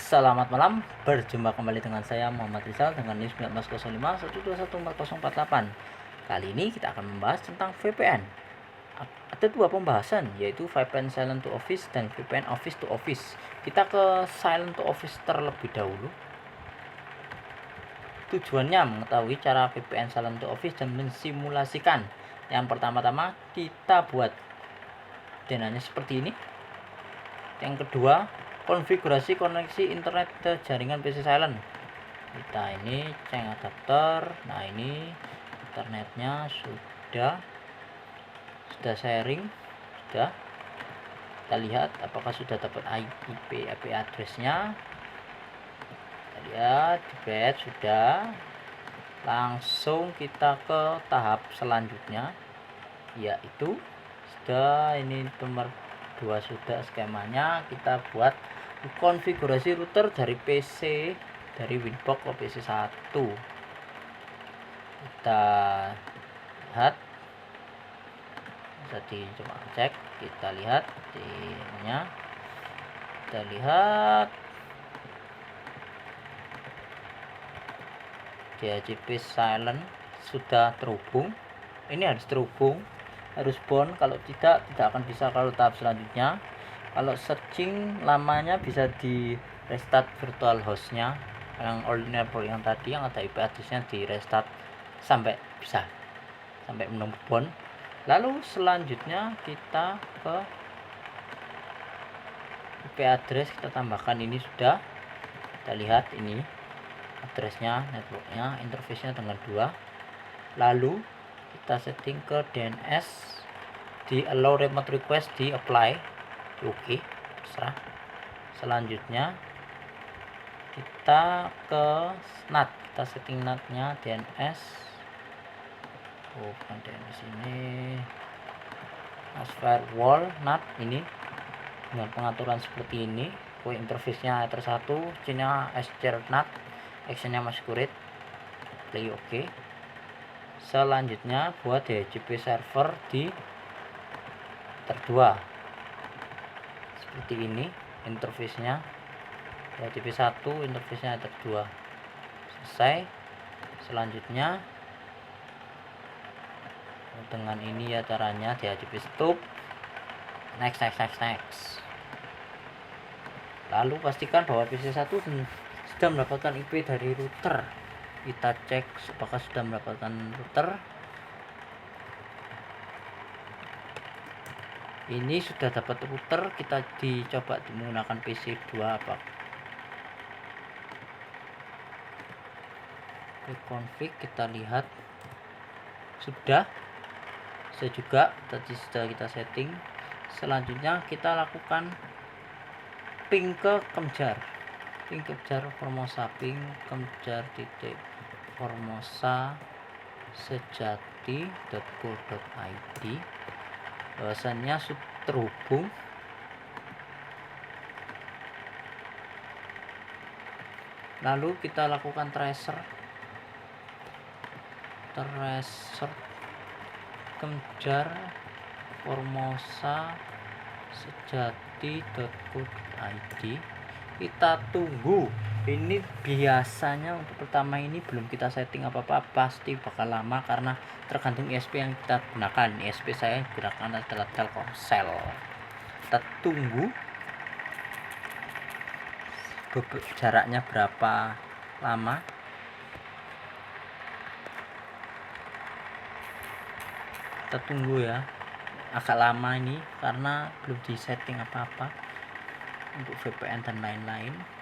Selamat malam, berjumpa kembali dengan saya Muhammad Rizal dengan NIM 1905121448. Kali ini kita akan membahas tentang VPN. Ada dua pembahasan, yaitu VPN Silent to Office dan VPN Office to Office. Kita ke Silent to Office terlebih dahulu. Tujuannya mengetahui cara VPN Silent to Office dan mensimulasikan. Yang pertama-tama kita buat denanya seperti ini. Yang kedua, konfigurasi koneksi internet ke jaringan PC silent. Kita ini ceng adapter. Nah, ini internetnya sudah sharing, sudah. Kita lihat apakah sudah dapat IP address-nya. Kita lihat di sudah. Langsung kita ke tahap selanjutnya, yaitu sudah ini nomor 2 sudah skemanya. Kita buat konfigurasi router dari PC, dari Winbox ke PC 1. Kita lihat, bisa dicoba cek. Kita lihat ininya, kita lihat DHCP silent sudah terhubung. Ini harus terhubung, harus bond, kalau tidak akan bisa kalau tahap selanjutnya. Kalau searching lamanya bisa di restart virtual hostnya, yang ordinary yang tadi yang ada IP addressnya di restart sampai bisa sampai menunggu bond. Lalu selanjutnya kita ke IP address, kita tambahkan ini sudah. Kita lihat ini addressnya, networknya, interface-nya dengan 2. Lalu kita setting ke DNS, di allow remote request, di apply. Oke, terserah. Selanjutnya kita ke NAT, kita setting NAT-nya DNS. Bukan DNS ini, as firewall NAT ini dengan pengaturan seperti ini. Interface-nya Ether1, C-nya share NAT, action-nya masquerade. Play oke. Selanjutnya buat DHCP server di Ether 2. Seperti ini interface-nya, DHCP 1, interface-nya Ether 2. Selesai. Selanjutnya dengan ini ya caranya, DHCP stop, next. Lalu pastikan bahwa PC 1 sudah mendapatkan IP dari router. Kita cek apakah sudah mendapatkan router. Ini sudah dapat router, kita dicoba menggunakan PC 2 apa. Config, kita lihat sudah. Saya juga tadi sudah kita setting. Selanjutnya kita lakukan ping ke Kemjar. Ping Kemjar Formosa, ping Kemjar titik Formosa sejati.co.id. Bahwasannya sudah terhubung. Lalu kita lakukan tracer Kemjar Formosa sejati.co.id. Kita tunggu. Ini biasanya untuk pertama ini belum kita setting apa-apa, pasti bakal lama karena tergantung ISP yang kita gunakan. ISP saya gunakan adalah Telkomsel. Kita tunggu jaraknya berapa lama. Kita tunggu ya, agak lama ini karena belum di setting apa-apa untuk VPN dan lain-lain.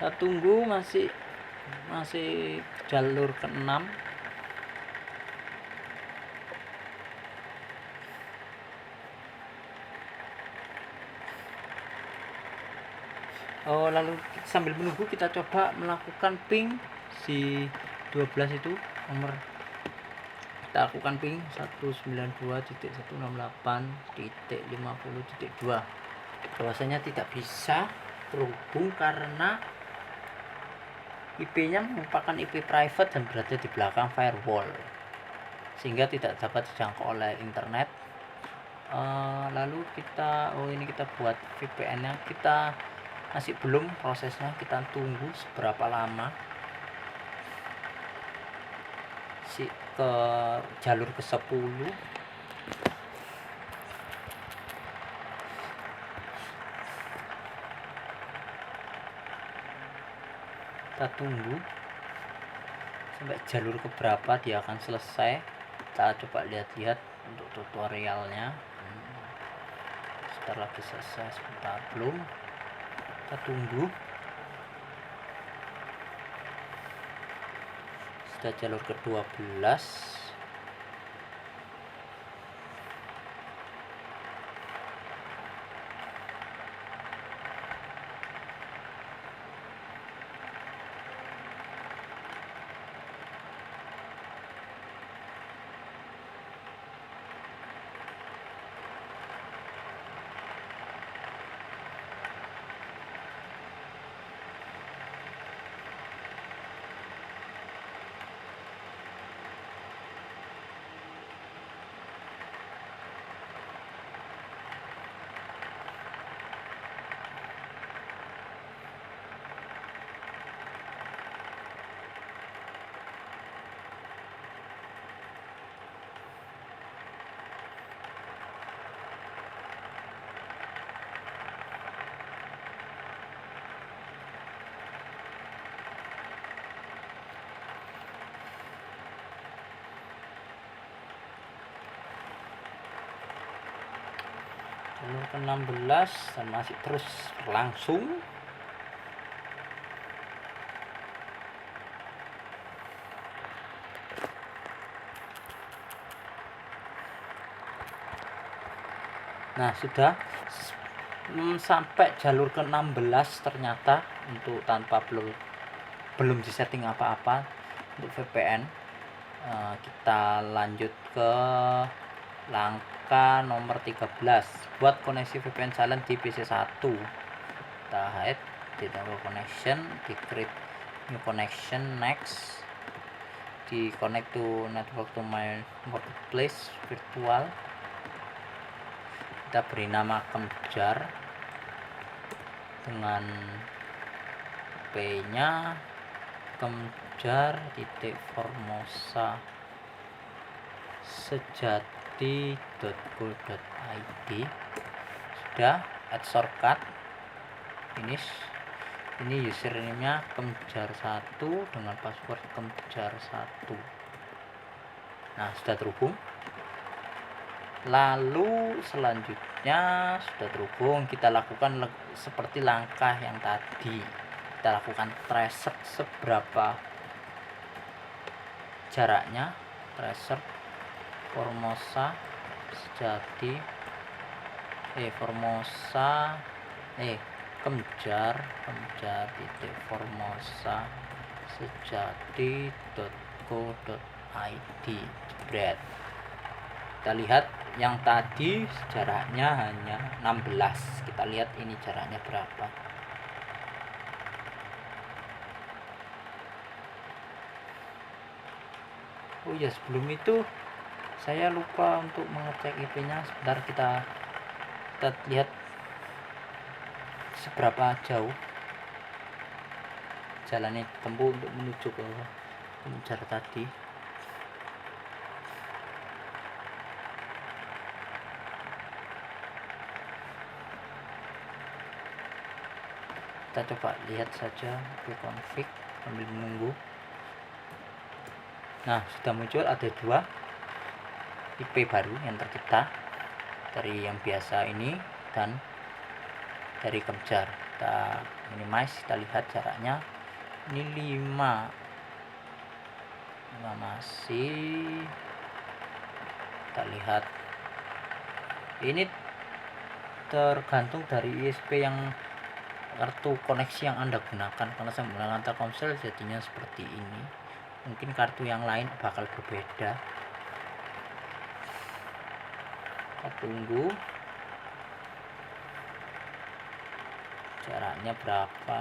Kita tunggu, masih jalur ke-6. Lalu sambil menunggu kita coba melakukan ping si 12 itu nomor, kita lakukan ping 192.168.50.2. bahwasanya tidak bisa terhubung karena IP-nya merupakan IP private dan berada di belakang firewall, sehingga tidak dapat dijangkau oleh internet. Lalu kita ini kita buat VPN-nya, kita masih belum prosesnya, kita tunggu seberapa lama ke jalur ke 10. Kita tunggu sampai jalur keberapa dia akan selesai. Kita coba lihat-lihat untuk tutorialnya. Sebentar lagi selesai, sebentar belum, kita tunggu. Sudah jalur ke-12. Jalur ke-16 dan masih terus berlangsung. Nah, sudah sampai jalur ke-16 ternyata untuk tanpa belum disetting apa-apa untuk VPN. Kita lanjut ke langkah nomor 13, buat koneksi VPN silent di PC1. Kita hide di download connection, di create new connection, next, di connect to network to my marketplace virtual. Kita beri nama Kemjar dengan IP-nya kemjar.formosa sejati.co.id. Sudah, add shortcut, finish. Ini username-nya kemjar1 dengan password kemjar1. Nah, sudah terhubung. Lalu selanjutnya sudah terhubung, kita lakukan seperti langkah yang tadi. Kita lakukan tracer seberapa jaraknya, tracer Formosa sejati Formosa kemjar titik Formosa sejati.co.id. jebret. Kita lihat yang tadi jaraknya hanya 16. Kita lihat ini jaraknya berapa. Oh ya, sebelum itu saya lupa untuk mengecek IP-nya. Sebentar, kita lihat seberapa jauh jalannya tempuh untuk menuju ke Kemjar tadi. Kita coba lihat saja ke config sambil menunggu. Nah, sudah muncul ada 2 IP baru yang tercipta dari yang biasa ini dan dari Kemjar. Kita minimize, kita lihat jaraknya ini 5 masih. Kita lihat ini tergantung dari ISP yang kartu koneksi yang Anda gunakan. Karena saya menggunakan Telkomsel jadinya seperti ini, mungkin kartu yang lain bakal berbeda. Kita tunggu jaraknya berapa.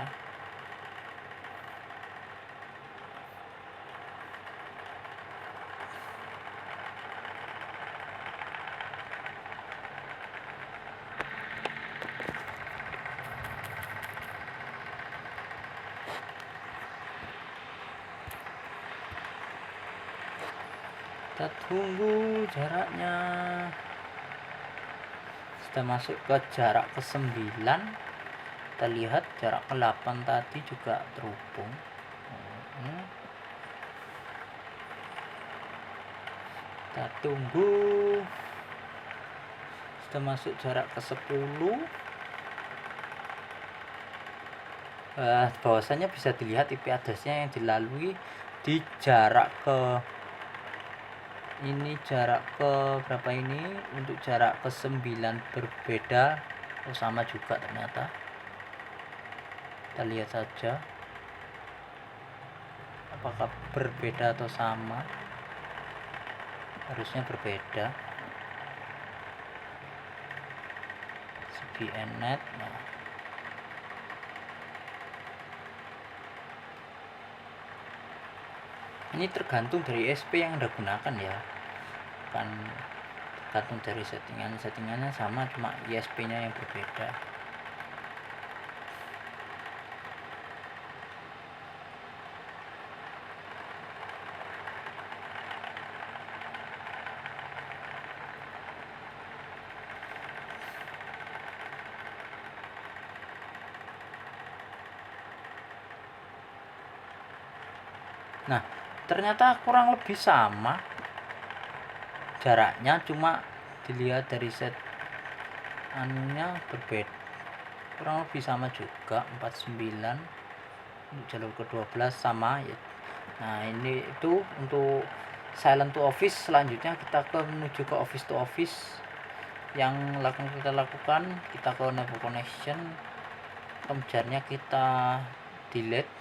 Kita tunggu jaraknya. Sudah masuk ke jarak ke-9. Kita lihat jarak ke-8 tadi juga terhubung. Kita tunggu. Sudah masuk jarak ke-10. Bahwasanya bisa dilihat IP addressnya yang dilalui di jarak ke berapa ini, untuk jarak ke-9 berbeda. Sama juga ternyata. Kita lihat saja apakah berbeda atau sama. Harusnya berbeda. CBNet. Ini tergantung dari SP yang Anda gunakan ya, kan tergantung dari settingannya sama, cuma ISP nya yang berbeda. Nah, ternyata kurang lebih sama jaraknya, cuma dilihat dari set anunya berbeda, kurang lebih sama juga 49. Untuk jalur ke-12 sama ya. Nah, ini itu untuk silent to office. Selanjutnya kita menuju ke office to office. Yang kita lakukan, kita ke network connection, kemudiannya kita delete,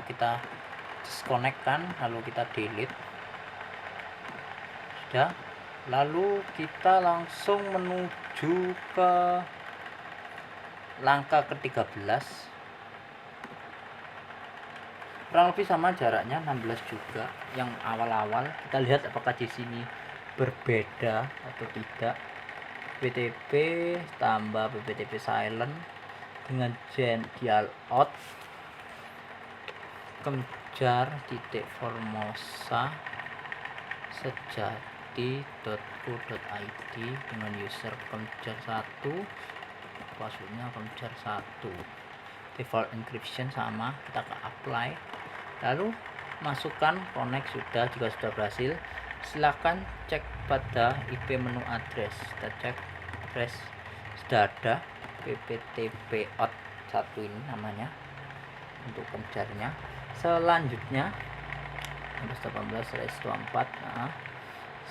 kita disconnect kan, lalu kita delete. Sudah, lalu kita langsung menuju ke langkah ke-13. Kurang lebih sama jaraknya, 16 juga yang awal-awal. Kita lihat apakah di sini berbeda atau tidak. PTP tambah PTP silent dengan dial out, kejar titik Formosa sejati.co.id dengan user kejar 1, passwordnya kejar 1. Default encryption sama, kita ke apply, lalu masukkan connect. Jika sudah berhasil, silakan cek pada IP menu address. Kita cek address, sudah ada pptp out 1 ini namanya untuk pencarnya. Selanjutnya 18/24. Nah,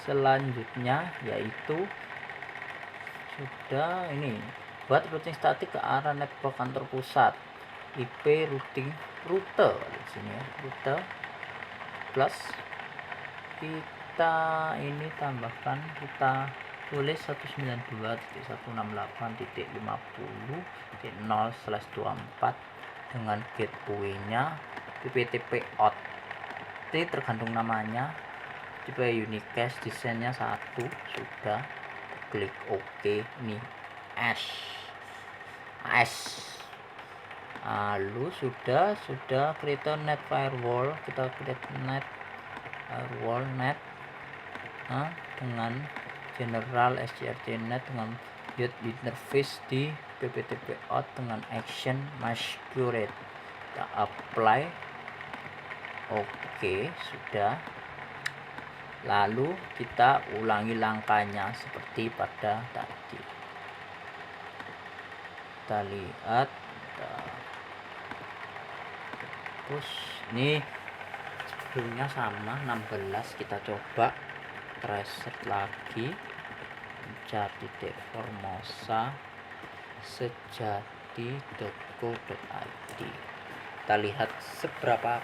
selanjutnya yaitu sudah ini, buat routing statik ke arah network kantor pusat. IP routing rute di sini ya, rute plus kita ini tambahkan, kita tulis 192.168.50.0/24 dengan gateway-nya pptp out. Ini tergantung namanya, tipe unicast, desainnya 1. Sudah, klik OK. Ini AS. Lalu sudah create net firewall. Kita create net firewall net dengan general sgrc-net dengan build interface di pptp out dengan action masquerade. Kita apply. Oke, sudah. Lalu kita ulangi langkahnya seperti pada tadi. Kita lihat, push ini sebelumnya sama 16. Kita coba reset lagi, mencari titik Formosa sejati id.co.id. Kita lihat seberapa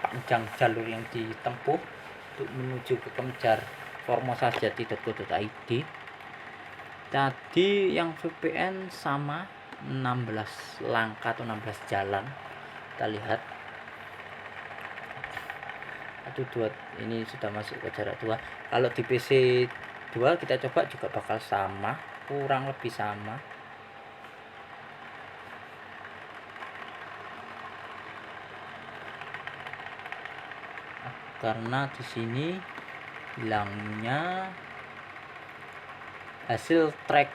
panjang jalur yang ditempuh untuk menuju ke Kemenjar formosasjati.co.id. Tadi yang VPN sama 16 langkah atau 16 jalan. Kita lihat 1 2 ini sudah masuk ke jarak 2. Kalau di PC 2 kita coba juga bakal sama, kurang lebih sama. Karena di sini bilangnya hasil track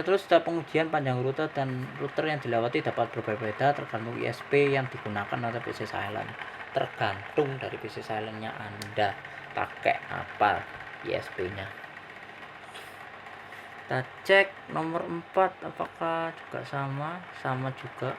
terus setiap pengujian panjang rute dan router yang dilewati dapat berbeda-beda tergantung ISP yang digunakan atau PC silent. Tergantung dari PC silentnya Anda pakai apa ISP-nya. Kita cek nomor 4 apakah juga sama juga.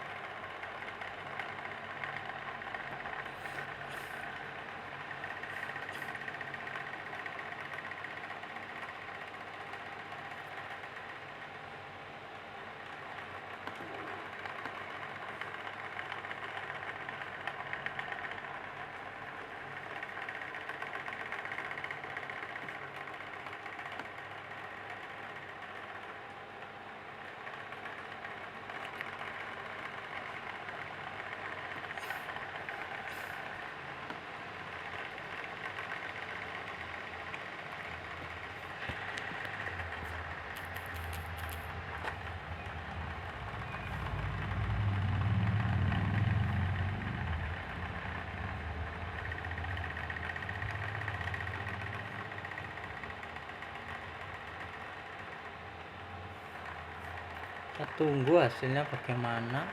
Kita tunggu hasilnya bagaimana.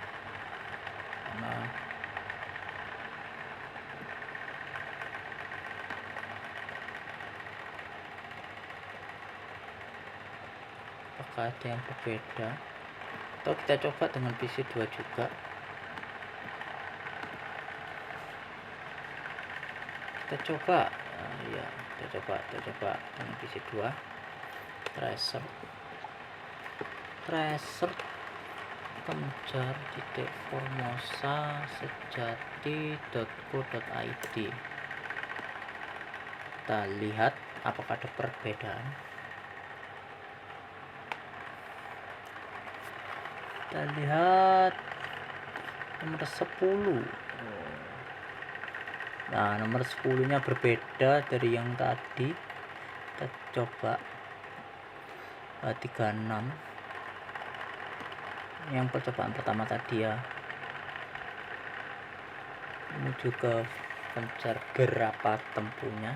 Nah, apakah ada yang berbeda atau kita coba dengan PC 2 juga. Kita coba ya kita coba dengan PC 2. tracer Kemenjar titik formosa sejati.co.id. Kita lihat apakah ada perbedaan. Kita lihat nomor 10. Nah, nomor 10 nya berbeda dari yang tadi. Kita coba 36 yang percobaan pertama tadi ya. Ini juga Kemenjar berapa tempuhnya.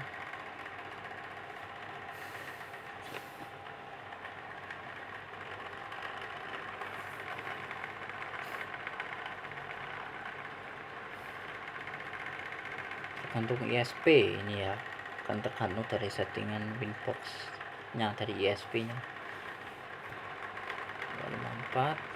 Tergantung ISP ini ya, akan tergantung dari settingan Winbox nya dari ISP nya. 54.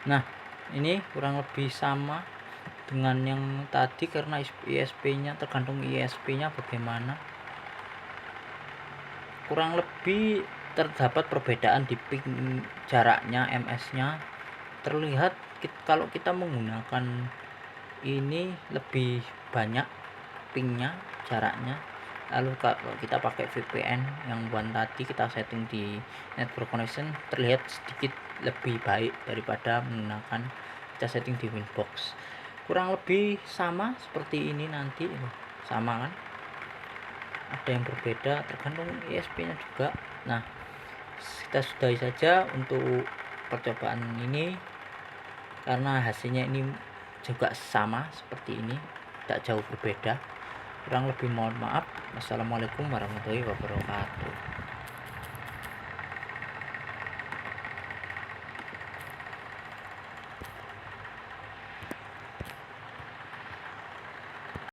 Nah, ini kurang lebih sama dengan yang tadi karena ISP-nya tergantung ISP-nya bagaimana. Kurang lebih terdapat perbedaan di ping jaraknya, MS-nya. Terlihat kalau kita menggunakan ini lebih banyak pingnya, jaraknya. Lalu kalau kita pakai VPN yang buat tadi kita setting di network connection, terlihat sedikit lebih baik daripada menggunakan kita setting di Winbox. Kurang lebih sama seperti ini nanti, sama kan? Ada yang berbeda tergantung ISP nya juga. Nah, kita sudahi saja untuk percobaan ini, karena hasilnya ini juga sama seperti ini, tidak jauh berbeda. Kurang lebih mohon maaf. Wassalamualaikum warahmatullahi wabarakatuh.